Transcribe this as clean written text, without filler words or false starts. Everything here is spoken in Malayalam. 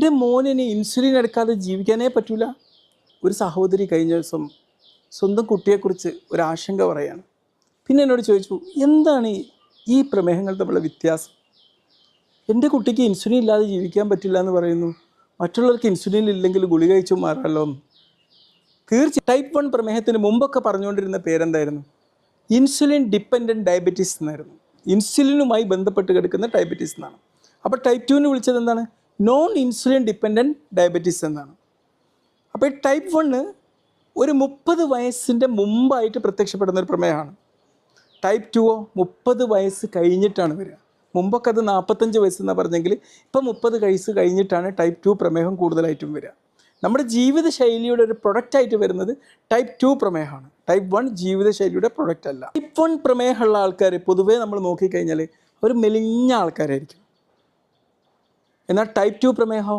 എൻ്റെ മോനിന് ഇൻസുലിൻ എടുക്കാതെ ജീവിക്കാനേ പറ്റൂല. ഒരു സഹോദരി കഴിഞ്ഞ ദിവസം സ്വന്തം കുട്ടിയെക്കുറിച്ച് ഒരാശങ്ക പറയാണ്. പിന്നെ എന്നോട് ചോദിച്ചു, എന്താണ് ഈ പ്രമേഹങ്ങൾ തമ്മിലുള്ള വ്യത്യാസം? എൻ്റെ കുട്ടിക്ക് ഇൻസുലിൻ ഇല്ലാതെ ജീവിക്കാൻ പറ്റില്ല എന്ന് പറയുന്നു, മറ്റുള്ളവർക്ക് ഇൻസുലിൻ ഇല്ലെങ്കിൽ ഗുളിക കഴിച്ചു മാറാമല്ലോ. തീർച്ചയായും ടൈപ്പ് 1 പ്രമേഹത്തിന് മുമ്പൊക്കെ പറഞ്ഞുകൊണ്ടിരുന്ന പേരെന്തായിരുന്നു? ഇൻസുലിൻ ഡിപ്പെൻഡൻറ്റ് ഡയബറ്റീസ് എന്നായിരുന്നു. ഇൻസുലിനുമായി ബന്ധപ്പെട്ട് കിടക്കുന്ന ഡയബറ്റീസ് എന്നാണ്. അപ്പോൾ ടൈപ്പ് 2 വിളിച്ചത് എന്താണ്? നോൺ ഇൻസുലിൻ ഡിപ്പെൻഡൻറ്റ് ഡയബറ്റീസ് എന്നാണ്. അപ്പോൾ ഈ ടൈപ്പ് 1 ഒരു 30 വയസ്സിൻ്റെ മുമ്പായിട്ട് പ്രത്യക്ഷപ്പെടുന്ന ഒരു പ്രമേഹമാണ്. ടൈപ്പ് 2 30 വയസ്സ് കഴിഞ്ഞിട്ടാണ് വരിക. മുമ്പൊക്കെ അത് 45 വയസ്സെന്നാണ് പറഞ്ഞെങ്കിൽ ഇപ്പം 30 വയസ്സ് കഴിഞ്ഞിട്ടാണ് ടൈപ്പ് 2 പ്രമേഹം കൂടുതലായിട്ടും വരിക. നമ്മുടെ ജീവിതശൈലിയുടെ ഒരു പ്രൊഡക്റ്റായിട്ട് വരുന്നത് ടൈപ്പ് 2 പ്രമേഹമാണ്. ടൈപ്പ് 1 ജീവിതശൈലിയുടെ പ്രൊഡക്റ്റ് അല്ല. ടൈപ്പ് 1 പ്രമേഹമുള്ള ആൾക്കാർ പൊതുവേ നമ്മൾ നോക്കിക്കഴിഞ്ഞാൽ അവർ മെലിഞ്ഞ ആൾക്കാരായിരിക്കും. എന്നാൽ ടൈപ്പ് 2 പ്രമേഹം